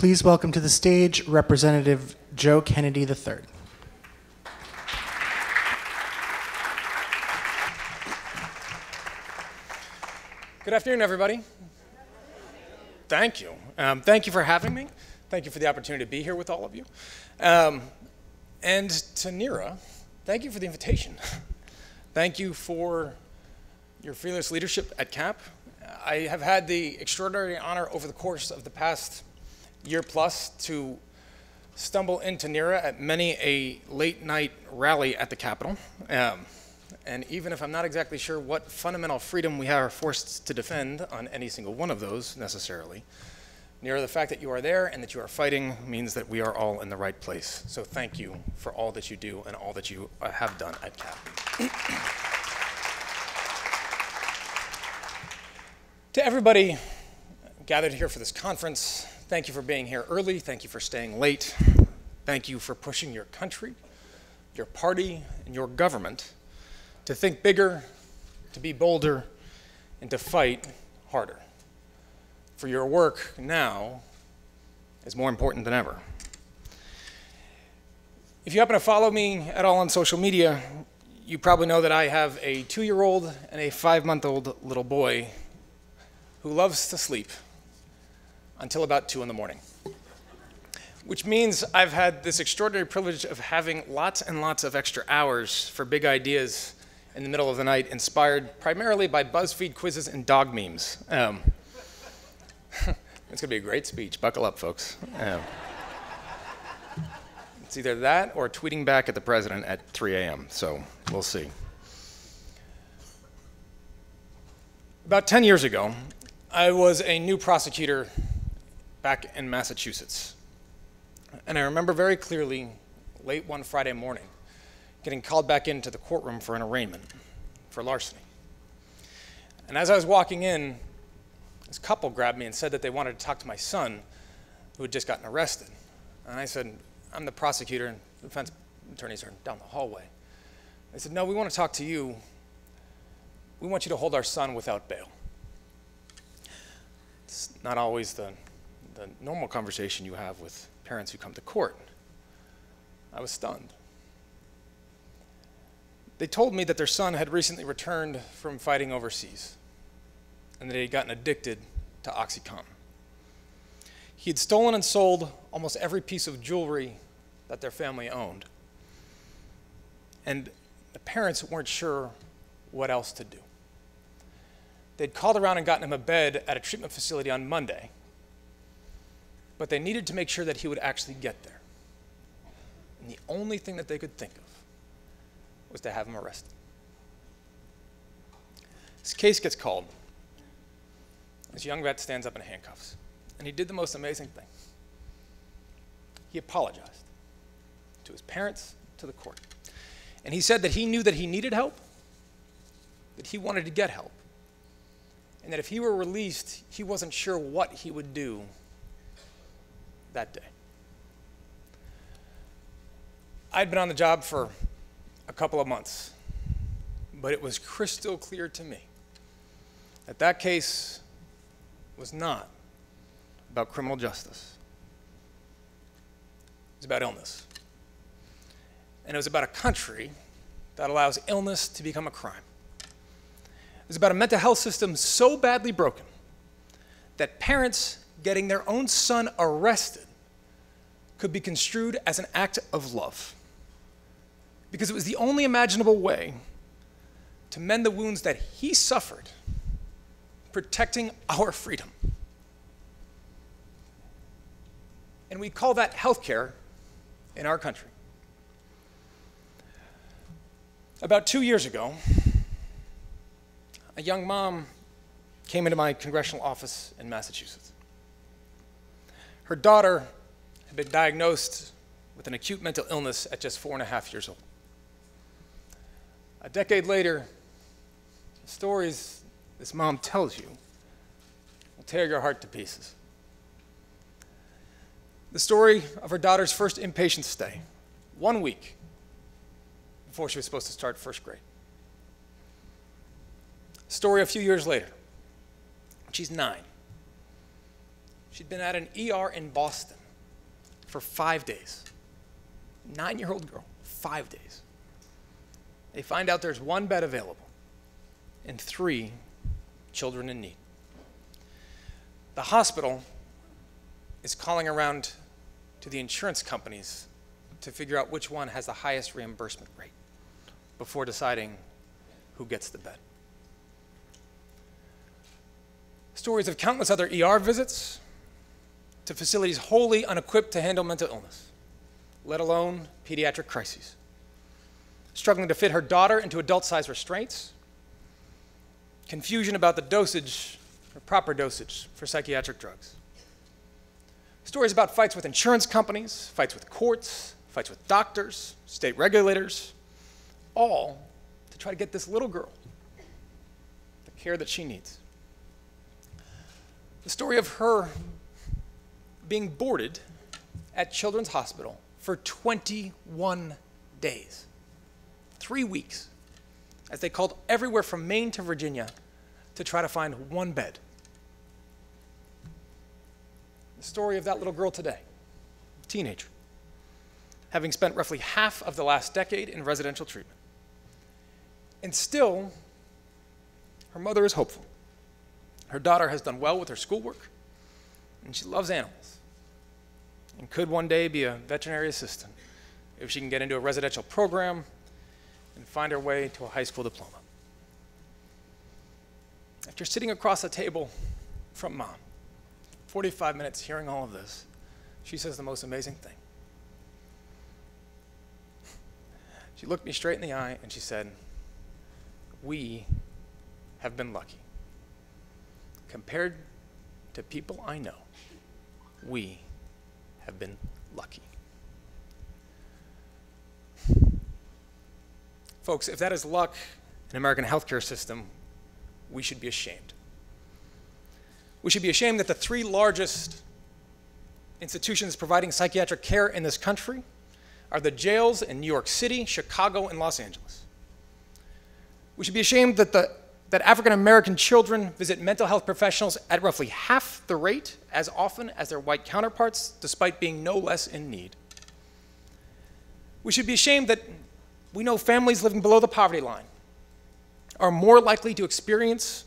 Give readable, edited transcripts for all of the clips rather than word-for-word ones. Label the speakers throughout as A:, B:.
A: Please welcome to the stage Representative Joe Kennedy III.
B: Good afternoon, everybody. Thank you. Thank you for having me. Thank you for the opportunity to be here with all of you. And to Neera, thank you for the invitation. Thank you for your fearless leadership at CAP. I have had the extraordinary honor over the course of the past year plus to stumble into Neera at many a late night rally at the Capitol. And even if I'm not exactly sure what fundamental freedom we are forced to defend on any single one of those necessarily, Neera, the fact that you are there and that you are fighting means that we are all in the right place. So thank you for all that you do and all that you have done at CAP. To everybody gathered here for this conference, thank you for being here early. Thank you for staying late. Thank you for pushing your country, your party, and your government to think bigger, to be bolder, and to fight harder. For your work now is more important than ever. If you happen to follow me at all on social media, you probably know that I have a 2-year-old and a 5-month-old little boy who loves to sleep until about 2 in the morning. Which means I've had this extraordinary privilege of having lots and lots of extra hours for big ideas in the middle of the night, inspired primarily by BuzzFeed quizzes and dog memes. It's gonna be a great speech. Buckle up, folks. It's either that or tweeting back at the president at 3 a.m., so we'll see. About 10 years ago, I was a new prosecutor back in Massachusetts. And I remember very clearly, late one Friday morning, getting called back into the courtroom for an arraignment for larceny. And as I was walking in, this couple grabbed me and said that they wanted to talk to my son, who had just gotten arrested. And I said, I'm the prosecutor, and the defense attorneys are down the hallway. They said, no, we want to talk to you. We want you to hold our son without bail. It's not always the normal conversation you have with parents who come to court. I was stunned. They told me that their son had recently returned from fighting overseas and that he had gotten addicted to OxyContin. He had stolen and sold almost every piece of jewelry that their family owned. And the parents weren't sure what else to do. They'd called around and gotten him a bed at a treatment facility on Monday, but they needed to make sure that he would actually get there. And the only thing that they could think of was to have him arrested. His case gets called. This young vet stands up in handcuffs, and he did the most amazing thing. He apologized to his parents, to the court. And he said that he knew that he needed help, that he wanted to get help, and that if he were released, he wasn't sure what he would do that day. I'd been on the job for a couple of months, but it was crystal clear to me that that case was not about criminal justice. It was about illness. And it was about a country that allows illness to become a crime. It was about a mental health system so badly broken that parents getting their own son arrested could be construed as an act of love, because it was the only imaginable way to mend the wounds that he suffered, protecting our freedom. And we call that healthcare in our country. About 2 years ago, a young mom came into my congressional office in Massachusetts. Her daughter had been diagnosed with an acute mental illness at just 4.5 years old. A decade later, the stories this mom tells you will tear your heart to pieces. The story of her daughter's first inpatient stay, 1 week before she was supposed to start first grade. Story a few years later. She's 9. She'd been at an ER in Boston for 5 days. 9-year-old girl, 5 days. They find out there's 1 bed available and 3 children in need. The hospital is calling around to the insurance companies to figure out which one has the highest reimbursement rate before deciding who gets the bed. Stories of countless other ER visits to facilities wholly unequipped to handle mental illness, let alone pediatric crises. Struggling to fit her daughter into adult-sized restraints, confusion about the dosage, or proper dosage, for psychiatric drugs. Stories about fights with insurance companies, fights with courts, fights with doctors, state regulators, all to try to get this little girl the care that she needs. The story of her being boarded at Children's Hospital for 21 days, 3 weeks, as they called everywhere from Maine to Virginia to try to find 1 bed. The story of that little girl today, teenager, having spent roughly half of the last decade in residential treatment. And still, her mother is hopeful. Her daughter has done well with her schoolwork, and she loves animals, and could one day be a veterinary assistant if she can get into a residential program and find her way to a high school diploma. After sitting across the table from Mom, 45 minutes hearing all of this, she says the most amazing thing. She looked me straight in the eye and she said, "We have been lucky. Compared to people I know, we have been lucky." Folks, if that is luck in American healthcare system, we should be ashamed. We should be ashamed that the 3 largest institutions providing psychiatric care in this country are the jails in New York City, Chicago, and Los Angeles. We should be ashamed that African American children visit mental health professionals at roughly half the rate as often as their white counterparts, despite being no less in need. We should be ashamed that we know families living below the poverty line are more likely to experience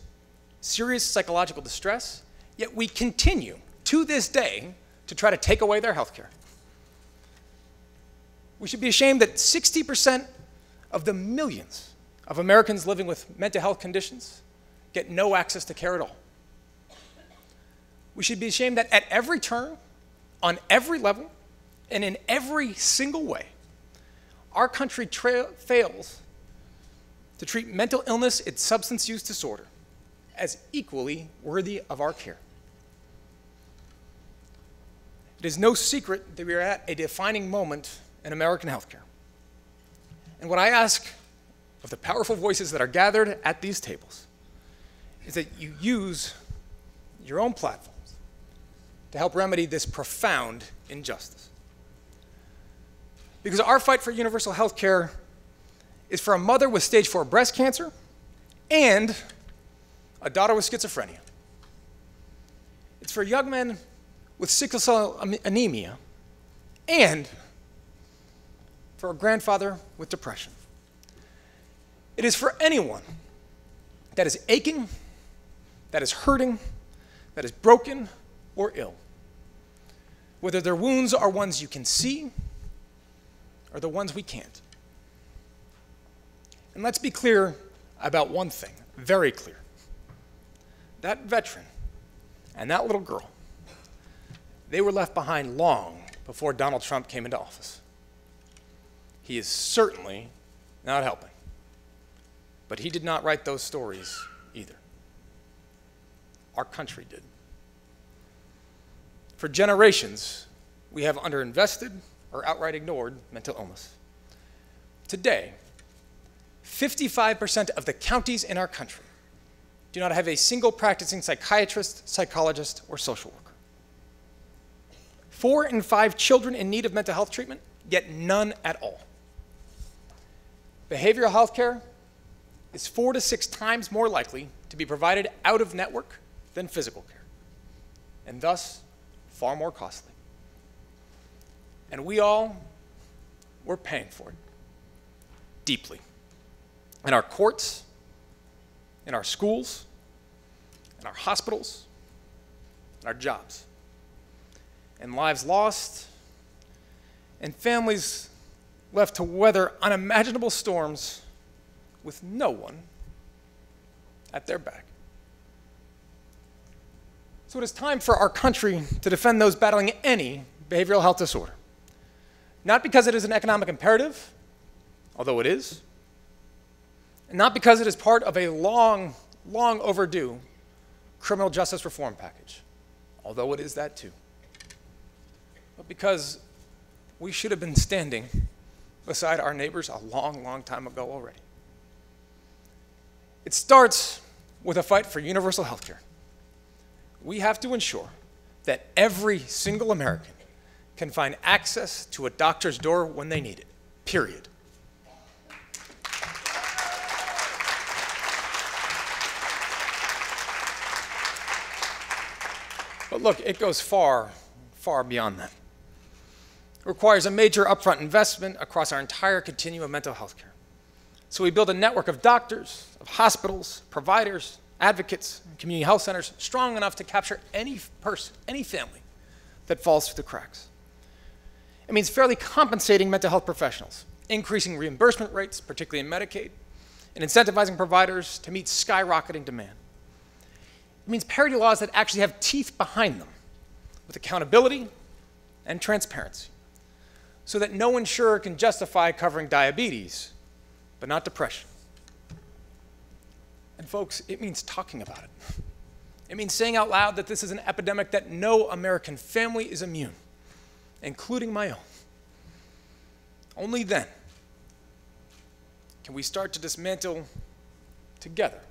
B: serious psychological distress, yet we continue to this day to try to take away their health care. We should be ashamed that 60% of the millions of Americans living with mental health conditions get no access to care at all. We should be ashamed that at every turn, on every level, and in every single way, our country fails to treat mental illness and substance use disorder as equally worthy of our care. It is no secret that we are at a defining moment in American healthcare. And what I ask of the powerful voices that are gathered at these tables is that you use your own platforms to help remedy this profound injustice. Because our fight for universal health care is for a mother with stage 4 breast cancer and a daughter with schizophrenia. It's for young men with sickle cell anemia and for a grandfather with depression. It is for anyone that is aching, that is hurting, that is broken or ill, whether their wounds are ones you can see or the ones we can't. And let's be clear about one thing, very clear. That veteran and that little girl, they were left behind long before Donald Trump came into office. He is certainly not helping. But he did not write those stories either. Our country did. For generations, we have underinvested or outright ignored mental illness. Today, 55% of the counties in our country do not have a single practicing psychiatrist, psychologist, or social worker. 4 in 5 children in need of mental health treatment get none at all. Behavioral health care is 4 to 6 times more likely to be provided out of network than physical care, and thus far more costly. And we're paying for it deeply. In our courts, in our schools, in our hospitals, in our jobs. And lives lost, and families left to weather unimaginable storms with no one at their back. So it is time for our country to defend those battling any behavioral health disorder. Not because it is an economic imperative, although it is, and not because it is part of a long, long overdue criminal justice reform package, although it is that too, but because we should have been standing beside our neighbors a long, long time ago already. It starts with a fight for universal health care. We have to ensure that every single American can find access to a doctor's door when they need it, period. But look, it goes far, far beyond that. It requires a major upfront investment across our entire continuum of mental health care. So we build a network of doctors, of hospitals, providers, advocates, and community health centers strong enough to capture any person, any family that falls through the cracks. It means fairly compensating mental health professionals, increasing reimbursement rates, particularly in Medicaid, and incentivizing providers to meet skyrocketing demand. It means parity laws that actually have teeth behind them, with accountability and transparency, so that no insurer can justify covering diabetes, but not depression. And folks, it means talking about it. It means saying out loud that this is an epidemic that no American family is immune, including my own. Only then can we start to dismantle together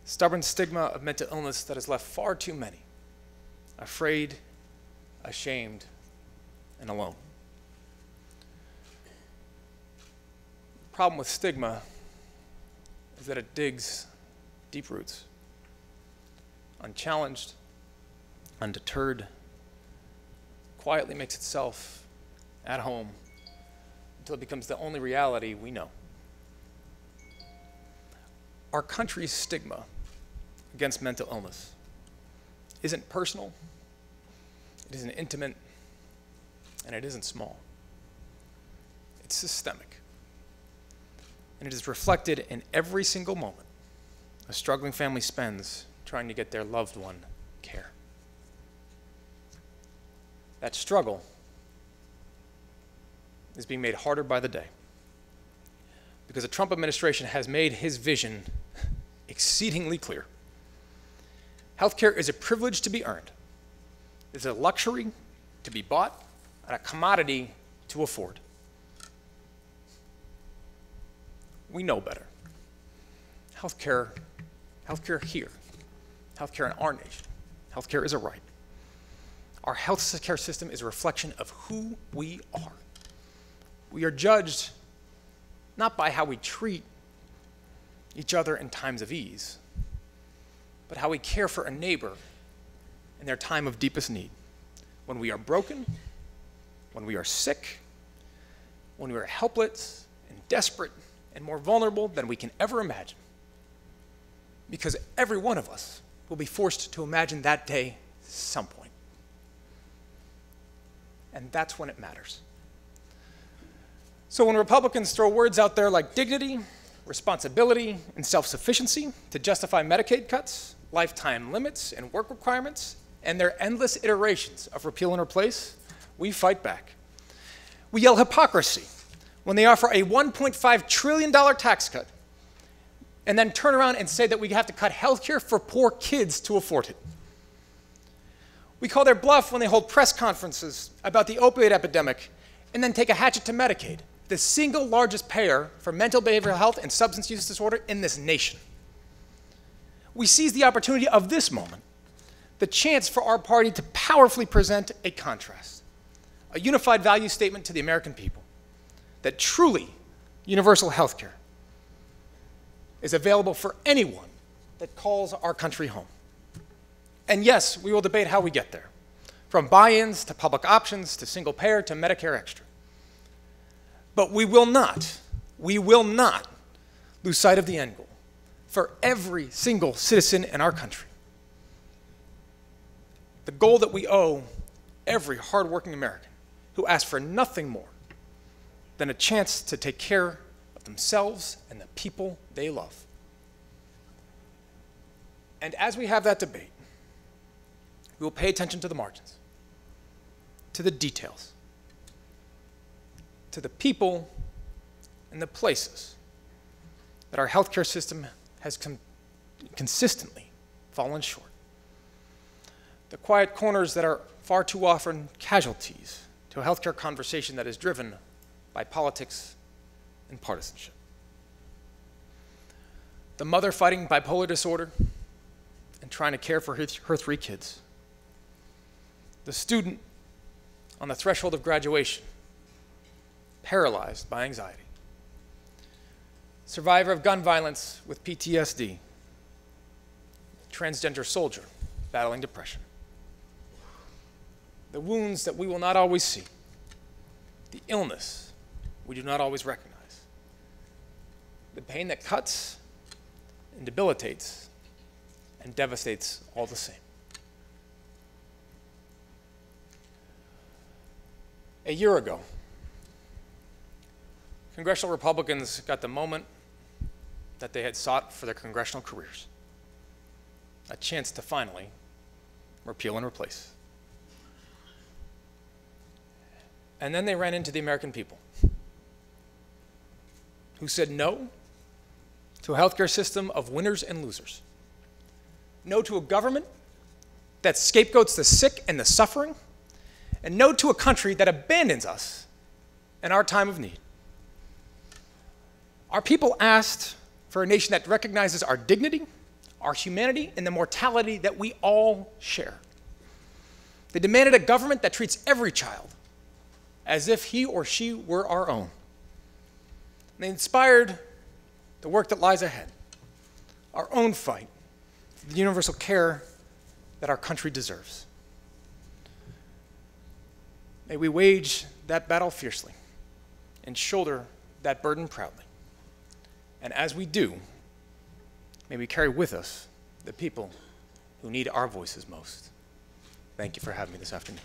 B: stubborn stigma of mental illness that has left far too many afraid, ashamed, and alone. The problem with stigma is that it digs deep roots. Unchallenged, undeterred, quietly makes itself at home until it becomes the only reality we know. Our country's stigma against mental illness isn't personal, it isn't intimate, and it isn't small. It's systemic. And it is reflected in every single moment a struggling family spends trying to get their loved one care. That struggle is being made harder by the day because the Trump administration has made his vision exceedingly clear. Healthcare is a privilege to be earned. It's a luxury to be bought and a commodity to afford. We know better. Healthcare here, healthcare in our nation, healthcare is a right. Our health care system is a reflection of who we are. We are judged not by how we treat each other in times of ease, but how we care for a neighbor in their time of deepest need. When we are broken, when we are sick, when we are helpless and desperate and more vulnerable than we can ever imagine. Because every one of us will be forced to imagine that day some point. And that's when it matters. So when Republicans throw words out there like dignity, responsibility, and self-sufficiency to justify Medicaid cuts, lifetime limits, and work requirements, and their endless iterations of repeal and replace, we fight back. We yell hypocrisy when they offer a $1.5 trillion tax cut and then turn around and say that we have to cut health care for poor kids to afford it. We call their bluff when they hold press conferences about the opioid epidemic and then take a hatchet to Medicaid, the single largest payer for mental behavioral health and substance use disorder in this nation. We seize the opportunity of this moment, the chance for our party to powerfully present a contrast, a unified value statement to the American people, that truly universal health care is available for anyone that calls our country home. And yes, we will debate how we get there. from buy-ins to public options to single payer to Medicare Extra. But we will not lose sight of the end goal for every single citizen in our country. The goal that we owe every hardworking American who asks for nothing more than a chance to take care of themselves and the people they love. And as we have that debate, we will pay attention to the margins, to the details, to the people and the places that our healthcare system has consistently fallen short. The quiet corners that are far too often casualties to a healthcare conversation that is driven by politics and partisanship. The mother fighting bipolar disorder and trying to care for her 3 kids. The student on the threshold of graduation, paralyzed by anxiety. Survivor of gun violence with PTSD. Transgender soldier battling depression. The wounds that we will not always see. The illness we do not always recognize. The pain that cuts and debilitates and devastates all the same. A year ago, congressional Republicans got the moment that they had sought for their congressional careers. A chance to finally repeal and replace. And then they ran into the American people who said no to a healthcare system of winners and losers. No to a government that scapegoats the sick and the suffering, and no to a country that abandons us in our time of need. Our people asked for a nation that recognizes our dignity, our humanity, and the mortality that we all share. They demanded a government that treats every child as if he or she were our own. And they inspired the work that lies ahead, our own fight for the universal care that our country deserves. May we wage that battle fiercely and shoulder that burden proudly. And as we do, may we carry with us the people who need our voices most. Thank you for having me this afternoon.